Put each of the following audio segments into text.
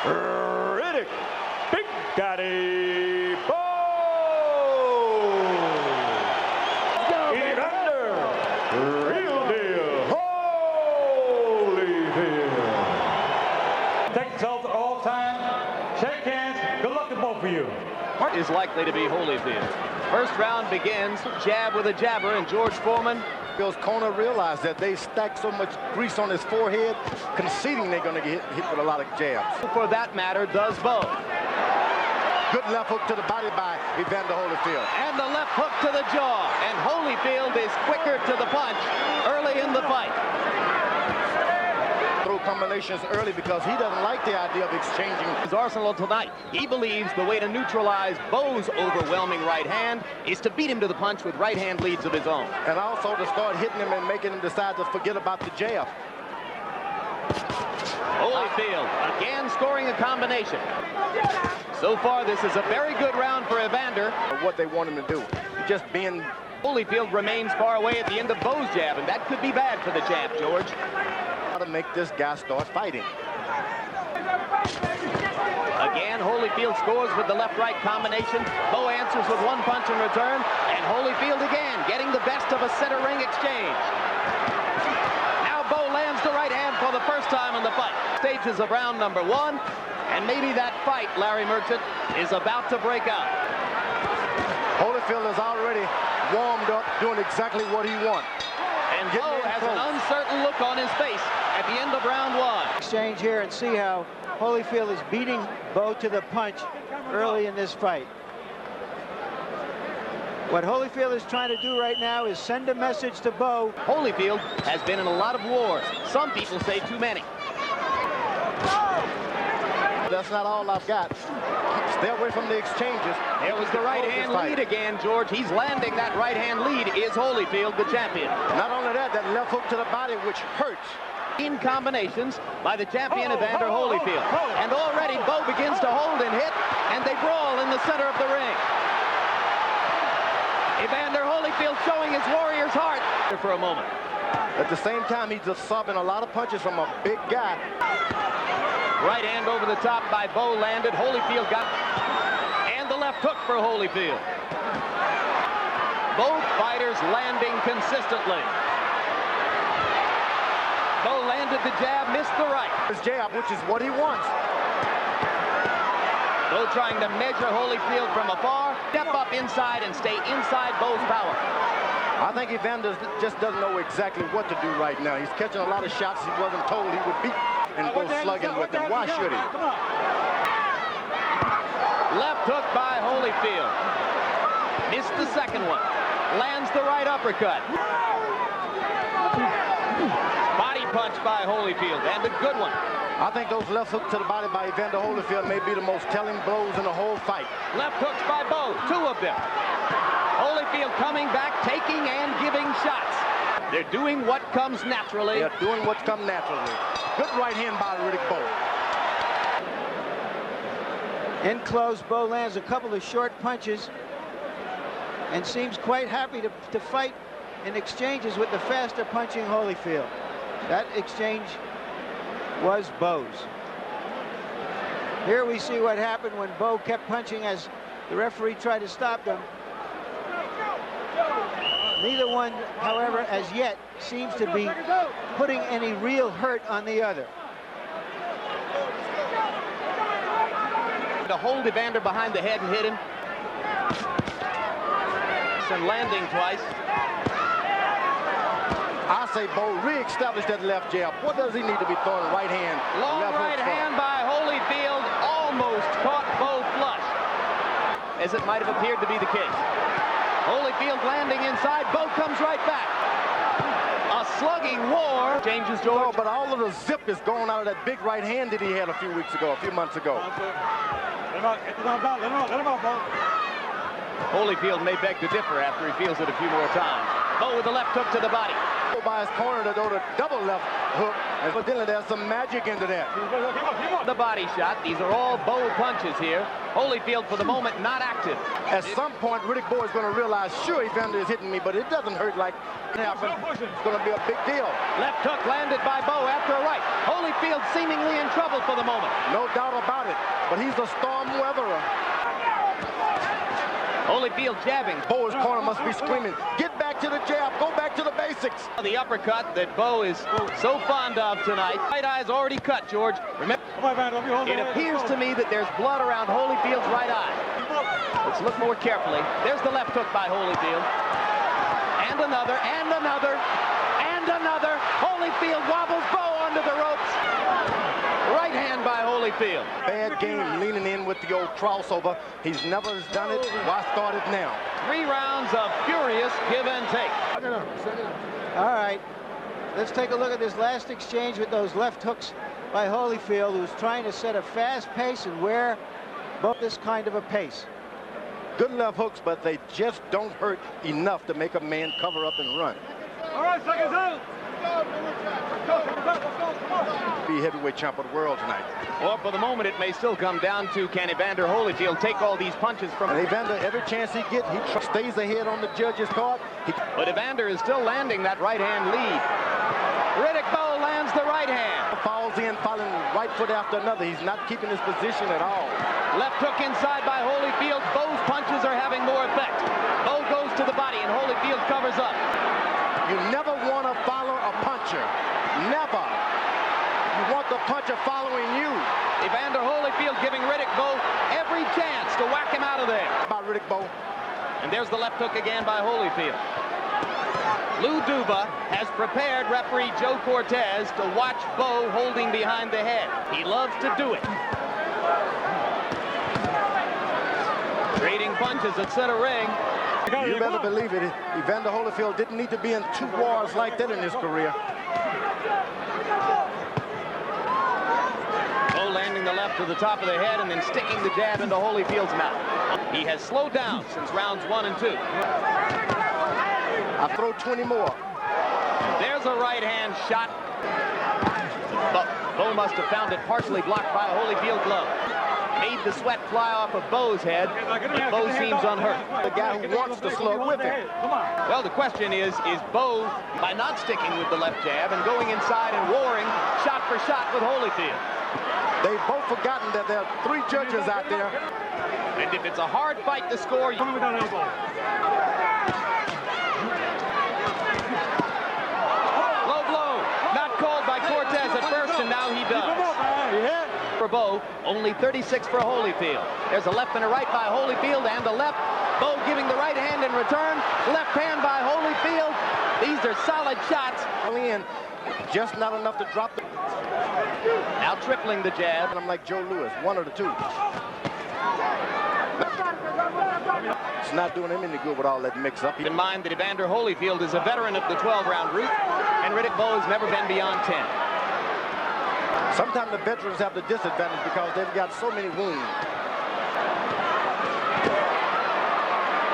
Riddick Big Daddy Bowe. Evander Holyfield. Take yourself all time. Shake hands. Good luck to both of you. Is likely to be Holyfield. First round begins, jab with a jabber, and George Foreman. Bill's corner realized that they stacked so much grease on his forehead, conceding they're going to get hit with a lot of jabs. For that matter, does Bowe. Good left hook to the body by Evander Holyfield. And the left hook to the jaw. And Holyfield is quicker to the punch early in the fight. Throw combinations early because he doesn't like the idea of exchanging. His arsenal tonight. He believes the way to neutralize Bowe's overwhelming right hand is to beat him to the punch with right hand leads of his own. And also to start hitting him and making him decide to forget about the jab. Holyfield again scoring a combination. So far, this is a very good round for Evander. What they want him to do. Just being... Holyfield remains far away at the end of Bowe's jab, and that could be bad for the champ, George. How to make this guy start fighting. Again, Holyfield scores with the left-right combination. Bowe answers with one punch in return, and Holyfield again getting the best of a center ring exchange. Now Bowe lands the right hand for the first time in the fight. Stages of round number one, and maybe that fight, Larry Merchant, is about to break out. Holyfield is already warmed up, doing exactly what he wants. And Bowe has an uncertain look on his face at the end of round one. Exchange here and see how Holyfield is beating Bowe to the punch early in this fight. What Holyfield is trying to do right now is send a message to Bowe. Holyfield has been in a lot of wars. Some people say too many. That's not all I've got. Stay away from the exchanges. There was the right-hand lead again, George. He's landing that right-hand lead. Is Holyfield the champion? Not only that, that left hook to the body, which hurts. In combinations by the champion Evander Holyfield. And already Bowe begins to hold and hit, and they brawl in the center of the ring. Evander Holyfield showing his warrior's heart for a moment. At the same time, he's absorbing a lot of punches from a big guy. Right hand over the top by Bowe landed. Holyfield got... And the left hook for Holyfield. Both fighters landing consistently. Bowe landed the jab, missed the right. His jab, which is what he wants. Bowe trying to measure Holyfield from afar. Step up inside and stay inside Bowe's power. I think Evander just doesn't know exactly what to do right now. He's catching a lot of shots he wasn't told he would beat and go slugging with them. Why should he? Left hook by Holyfield. Missed the second one. Lands the right uppercut. Body punch by Holyfield, and a good one. I think those left hooks to the body by Evander Holyfield may be the most telling blows in the whole fight. Left hooks by Bowe, two of them. Holyfield coming back, taking and giving shots. They're doing what comes naturally. They're doing what's come naturally. Good right hand by Riddick Bowe. In close, Bowe lands a couple of short punches and seems quite happy to fight in exchanges with the faster punching Holyfield. That exchange was Bowe's. Here we see what happened when Bowe kept punching as the referee tried to stop them. Neither one, however, as yet, seems to be putting any real hurt on the other. To hold Evander behind the head and hit him. And landing twice. I say Bowe re-established that left jab. What does he need to be throwing? Right hand. Long right hand by Holyfield almost caught Bowe flush, as it might have appeared to be the case. Holyfield landing inside. Bowe comes right back. A slugging war. Changes, George. Oh, but all of the zip is going out of that big right hand that he had a few months ago. Holyfield may beg to differ after he feels it a few more times. Bowe with the left hook to the body. By his corner to go to double left hook. Evidently, there's some magic into that. The body shot. These are all Bowe punches here. Holyfield, for the moment, not active. At some point, Riddick Bowe is going to realize, sure, Evander is hitting me, but it doesn't hurt like it happened. It's going to be a big deal. Left hook landed by Bowe after a right. Holyfield seemingly in trouble for the moment. No doubt about it, but he's a storm weatherer. Holyfield jabbing. Bowe's corner must be screaming, get back to the jab, go back to the basics. The uppercut that Bowe is so fond of tonight. Right eye's already cut, George. Remember, it appears to me that there's blood around Holyfield's right eye. Let's look more carefully. There's the left hook by Holyfield. And another, and another, and another. Holyfield wobbles Bowe under the ropes. Right hand by Holyfield. Bad game, leaning in with the old crossover. He's never done it. Why start it now? 3 rounds of furious give and take. All right, let's take a look at this last exchange with those left hooks by Holyfield, who's trying to set a fast pace and wear both this kind of a pace. Good left hooks, but they just don't hurt enough to make a man cover up and run. All right, seconds out. Be heavyweight champ of the world tonight. Well, for the moment, it may still come down to, can Evander Holyfield take all these punches from... And Evander, every chance he gets, he stays ahead on the judge's card. But Evander is still landing that right-hand lead. Riddick Bowe lands the right hand. Falls in, falling right foot after another. He's not keeping his position at all. Left hook inside by Holyfield. Bowe's punches are having more effect. Bowe goes to the body, and Holyfield covers up. You never want to follow a puncher. Never. You want the puncher following you. Evander Holyfield giving Riddick Bowe every chance to whack him out of there. About Riddick Bowe. And there's the left hook again by Holyfield. Lou Duba has prepared referee Joe Cortez to watch Bowe holding behind the head. He loves to do it. Trading punches at center ring. You better believe it. Evander Holyfield didn't need to be in 2 wars like that in his career. Bowe landing the left to the top of the head and then sticking the jab into Holyfield's mouth. He has slowed down since rounds 1 and 2. I throw 20 more. There's a right hand shot. Bowe must have found it partially blocked by a Holyfield glove. Made the sweat fly off of Bowe's head, but Bowe seems unhurt. The guy who wants to slug with him. Well, the question is Bowe, by not sticking with the left jab and going inside and warring shot for shot with Holyfield? They've both forgotten that there are 3 judges out there. And if it's a hard fight to score, low blow, not called by Cortez at first, and now he does. For Bowe, only 36 for Holyfield. There's a left and a right by Holyfield, and the left. Bowe giving the right hand in return. Left hand by Holyfield. These are solid shots. In, just not enough to drop the... Now tripling the jab. And I'm like Joe Louis, 1 or the 2. It's not doing him any good with all that mix-up. Keep in mind that Evander Holyfield is a veteran of the 12-round route, and Riddick Bowe has never been beyond 10. Sometimes the veterans have the disadvantage because they've got so many wounds.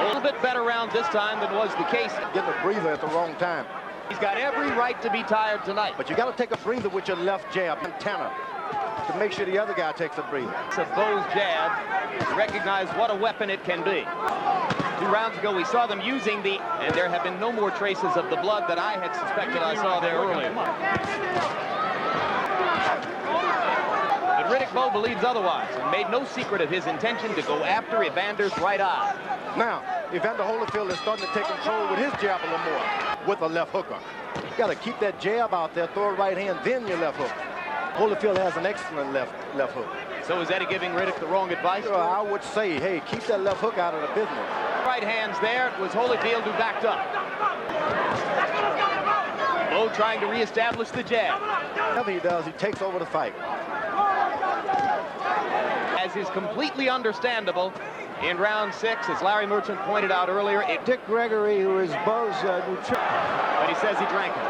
A little bit better round this time than was the case. Getting a breather at the wrong time. He's got every right to be tired tonight. But you got to take a breather with your left jab, antenna, to make sure the other guy takes a breather. It's a Bowe's jab to recognize what a weapon it can be. 2 rounds ago, we saw them using the, and there have been no more traces of the blood that I had suspected I saw there earlier. But Riddick Bowe believes otherwise and made no secret of his intention to go after Evander's right eye. Now, Evander Holyfield is starting to take control with his jab a little more with a left hooker. You got to keep that jab out there, throw a right hand, then your left hook. Holyfield has an excellent left hook. So is Eddie giving Riddick the wrong advice? I would say, hey, keep that left hook out of the business. Right hands there. It was Holyfield who backed up. Bowe trying to reestablish the jab. Whatever he does, he takes over the fight. As is completely understandable in round 6, as Larry Merchant pointed out earlier. Dick Gregory, who is Bowe's nutrition. But he says he drank it.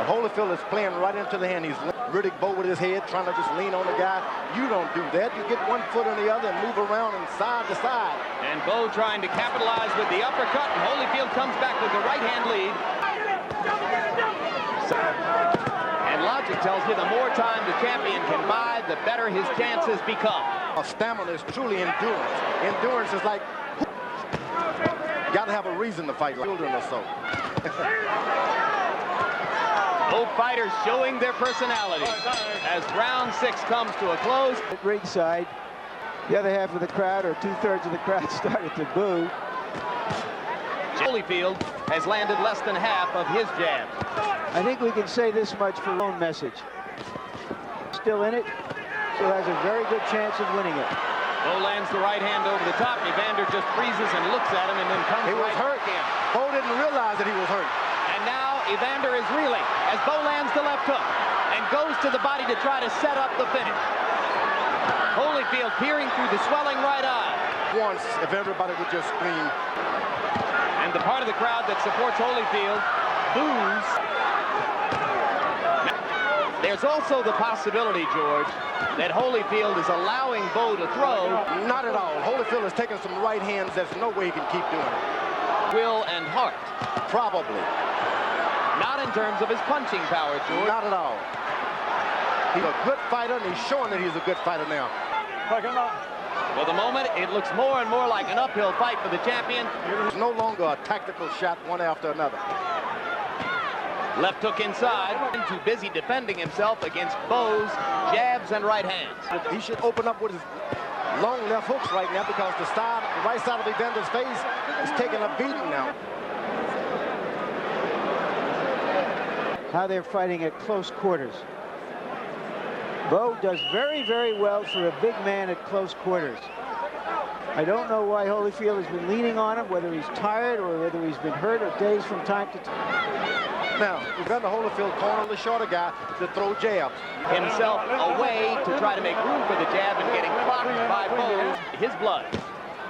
Holyfield is playing right into the hand. He's Riddick Bowe with his head, trying to just lean on the guy. You don't do that. You get 1 foot on the other and move around and side to side. And Bowe trying to capitalize with the uppercut, and Holyfield comes back with the right hand lead. And logically, tells you the more time the champion can buy, the better his chances become. Stamina is truly endurance. Endurance is like, got to have a reason to fight, like children or so. Both fighters showing their personality as round 6 comes to a close. At ringside, the other half of the crowd, or 2/3 of the crowd, started to boo. Holyfield has landed less than half of his jabs. I think we can say this much for our own message. Still in it, still has a very good chance of winning it. Bowe lands the right hand over the top. Evander just freezes and looks at him and then comes He was right hurt. again. Bowe didn't realize that he was hurt. And now Evander is reeling as Bowe lands the left hook and goes to the body to try to set up the finish. Holyfield peering through the swelling right eye. Once, if everybody would just scream. And the part of the crowd that supports Holyfield boos. There's also the possibility, George, that Holyfield is allowing Bowe to throw. Not at all. Holyfield has taken some right hands. There's no way he can keep doing it. Will and heart. Probably. Not in terms of his punching power, George. Not at all. He's a good fighter, and he's showing that he's a good fighter now. For the moment, it looks more and more like an uphill fight for the champion. It's no longer a tactical shot one after another. Left hook inside. Too busy defending himself against Bowe's jabs and right hands. He should open up with his long left hooks right now because the right side of Evander's face is taking a beating now. How they're fighting at close quarters. Bowe does very, very well for a big man at close quarters. I don't know why Holyfield has been leaning on him, whether he's tired or whether he's been hurt or dazed from time to time. Now, Evander Holyfield cornered the shorter guy to throw jabs. Himself away to try to make room for the jab and getting blocked by Bowe. His blood.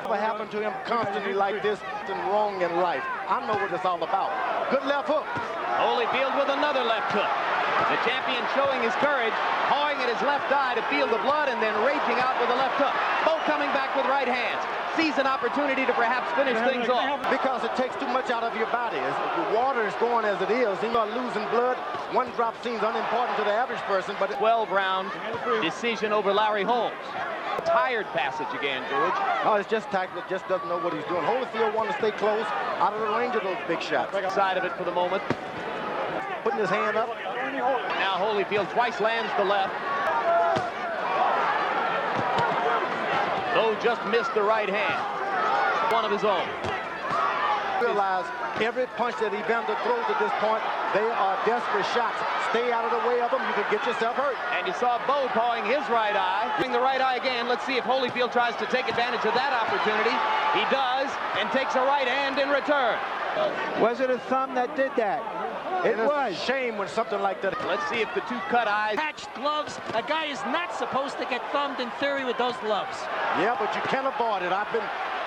What happened to him constantly like this and wrong in life? I know what it's all about. Good left hook. Holyfield with another left hook. The champion showing his courage, pawing at his left eye to feel the blood and then raging out with a left hook. Bowe coming back with right hands. Sees an opportunity to perhaps finish things off. Because it takes too much out of your body. The water is going as it is. You are losing blood. One drop seems unimportant to the average person, but 12-round decision over Larry Holmes. Tired passage again, George. No, it's just tactical. Just doesn't know what he's doing. Holyfield wants to stay close, out of the range of those big shots. Side of it for the moment. Putting his hand up. Now Holyfield twice lands the left. Bowe just missed the right hand. One of his own. Realize every punch that Evander throws at this point, they are desperate shots. Stay out of the way of them, you can get yourself hurt. And you saw Bowe pawing his right eye. Doing the right eye again. Let's see if Holyfield tries to take advantage of that opportunity. He does, and takes a right hand in return. Was it a thumb that did that? It was. Shame when something like that. Let's see if the two cut eyes. Patched gloves. A guy is not supposed to get thumbed in theory with those gloves. Yeah, but you can't avoid it. I've been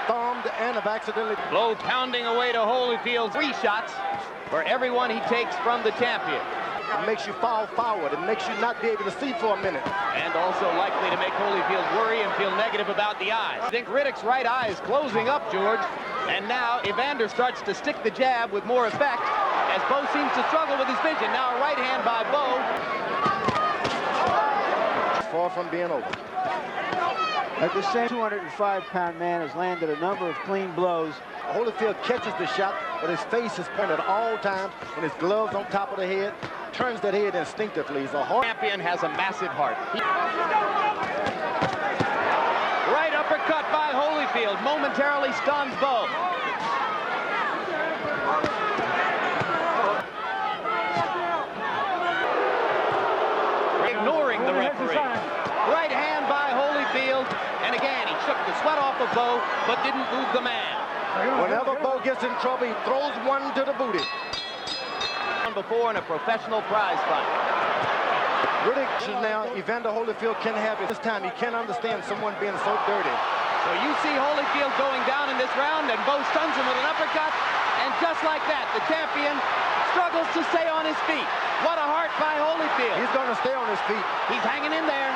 thumbed and have accidentally. Bowe pounding away to Holyfield. 3 shots for every one he takes from the champion. It makes you fall forward. It makes you not be able to see for a minute. And also likely to make Holyfield worry and feel negative about the eyes. I think Riddick's right eye is closing up, George. And now Evander starts to stick the jab with more effect as Bowe seems to struggle with his vision. Now a right hand by Bowe. Far from being over. At the same 205-pound man has landed a number of clean blows. Holyfield catches the shot, but his face is pointed at all times, and his gloves on top of the head. Turns that head instinctively. He's a hard Champion has a massive heart. Right uppercut by Holyfield momentarily stuns Bowe. Ignoring the referee. Right hand by Holyfield, and again he shook the sweat off of Bowe, but didn't move the man. Whenever Bowe gets in trouble, he throws one to the booty. Before in a professional prize fight. Riddick now, Evander Holyfield can have it. This time he can't understand someone being so dirty. So you see Holyfield going down in this round, and Bowe stuns him with an uppercut, and just like that, the champion struggles to stay on his feet. What a heart by Holyfield. He's going to stay on his feet. He's hanging in there.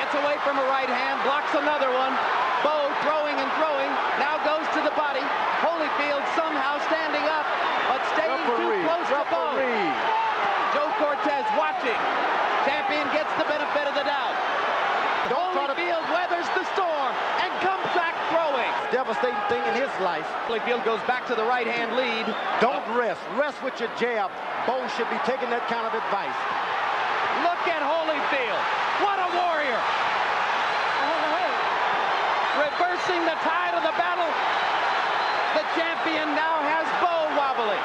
Gets away from a right hand, blocks another one. Bowe throwing and throwing, now goes to the body. Holyfield somehow standing up, but staying Referee, too close to Bowe. referee. Joe Cortez watching. Champion gets the benefit of the doubt. Holyfield weathers the storm and comes back throwing. Devastating thing in his life. Holyfield goes back to the right-hand lead. Don't rest. Rest with your jab. Bowe should be taking that kind of advice. Look at Holyfield. What a warrior. Reversing the tide of the battle. The champion now has Bowe wobbling.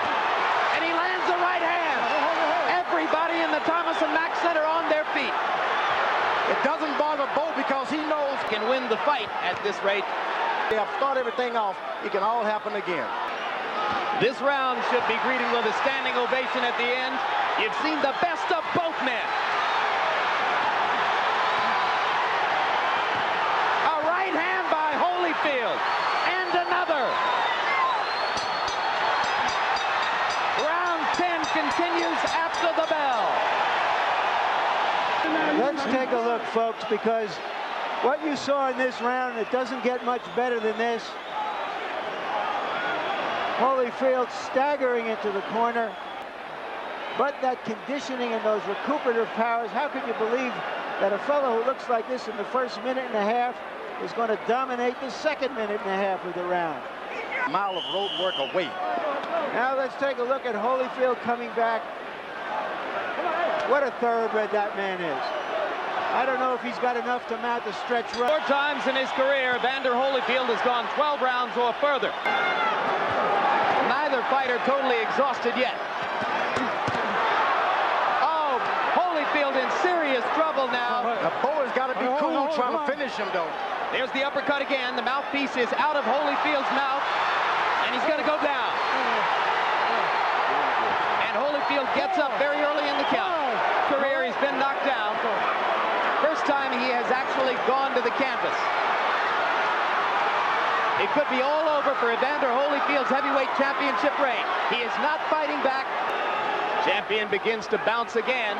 And he lands a right hand. Everybody in the Thomas and Mack Center on their feet. It doesn't bother Bowe because he knows Can win the fight at this rate. they have start everything off. It can all happen again. This round should be greeted with a standing ovation at the end. You've seen the best of both men. A right hand by Holyfield. And another. Round 10 continues after the bell. Let's take a look, folks, because what you saw in this round, it doesn't get much better than this. Holyfield staggering into the corner. But that conditioning and those recuperative powers, how can you believe that a fellow who looks like this in the first minute and a half is going to dominate the second minute and a half of the round? A mile of road work away. Now let's take a look at Holyfield coming back. What a thoroughbred that man is. I don't know if he's got enough to mount the stretch run. 4 times in his career, Evander Holyfield has gone 12 rounds or further. Neither fighter totally exhausted yet. Oh, Holyfield in serious trouble now. Now, Bowe has got to be cool trying to finish him, though. There's the uppercut again. The mouthpiece is out of Holyfield's mouth, and he's going to go down. And Holyfield gets up very early in the count. Career, he's been knocked down. First time he has actually gone to the canvas. It could be all over for Evander Holyfield's heavyweight championship reign. He is not fighting back. Champion begins to bounce again.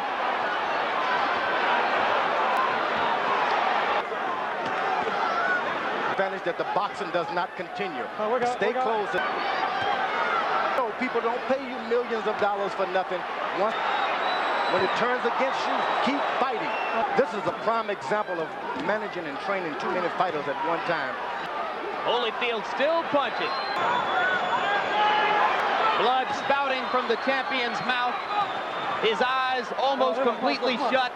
Advantage that the boxing does not continue. Stay close. No, people don't pay you millions of dollars for nothing. When it turns against you, keep fighting. This is a prime example of managing and training too many fighters at one time. Holyfield still punching. Blood spouting from the champion's mouth. His eyes almost completely shut.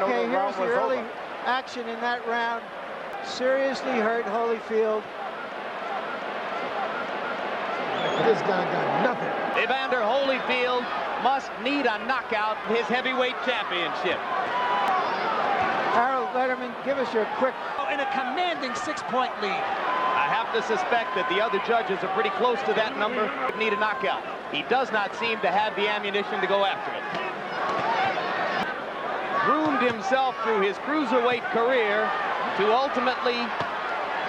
Okay, here's the early action in that round. Seriously hurt Holyfield. This guy got nothing. Evander Holyfield must need a knockout in his heavyweight championship. Harold Letterman, give us your quick. In a commanding 6-point lead. I have to suspect that the other judges are pretty close to that number. Need a knockout. He does not seem to have the ammunition to go after it. Groomed himself through his cruiserweight career to ultimately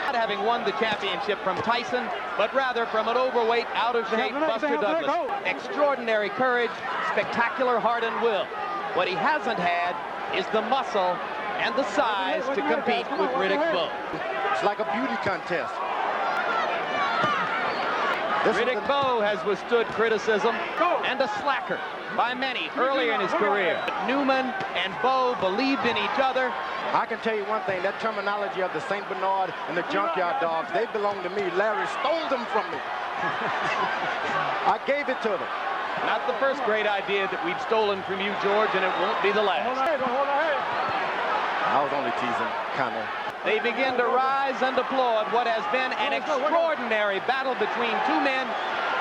not having won the championship from Tyson, but rather from an overweight, out-of-shape Buster Douglas. Extraordinary courage, spectacular heart and will. What he hasn't had is the muscle and the size to compete with Riddick Bowe. It's like a beauty contest. Riddick Bowe has withstood criticism and a slacker by many earlier in his career. But Newman and Bowe believed in each other. I can tell you one thing, that terminology of the St. Bernard and the Junkyard Dogs, they belong to me. Larry stole them from me. I gave it to them. Not the first great idea that we've stolen from you, George, and it won't be the last. I was only teasing, kind of. They begin to rise and applaud what has been an extraordinary battle between two men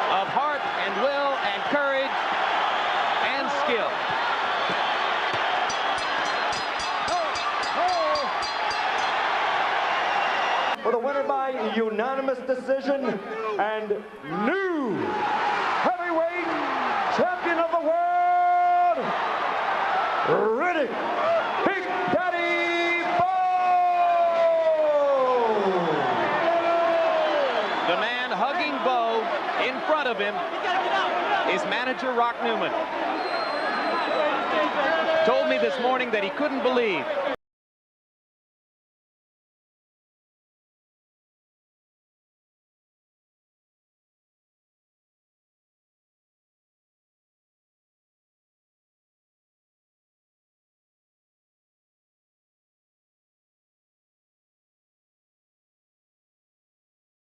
of heart and will and courage and skill. For the winner by unanimous decision and new heavyweight champion of the world, Riddick Big Daddy Bowe. The man hugging Bowe in front of him is manager Rock Newman. told me this morning that he couldn't believe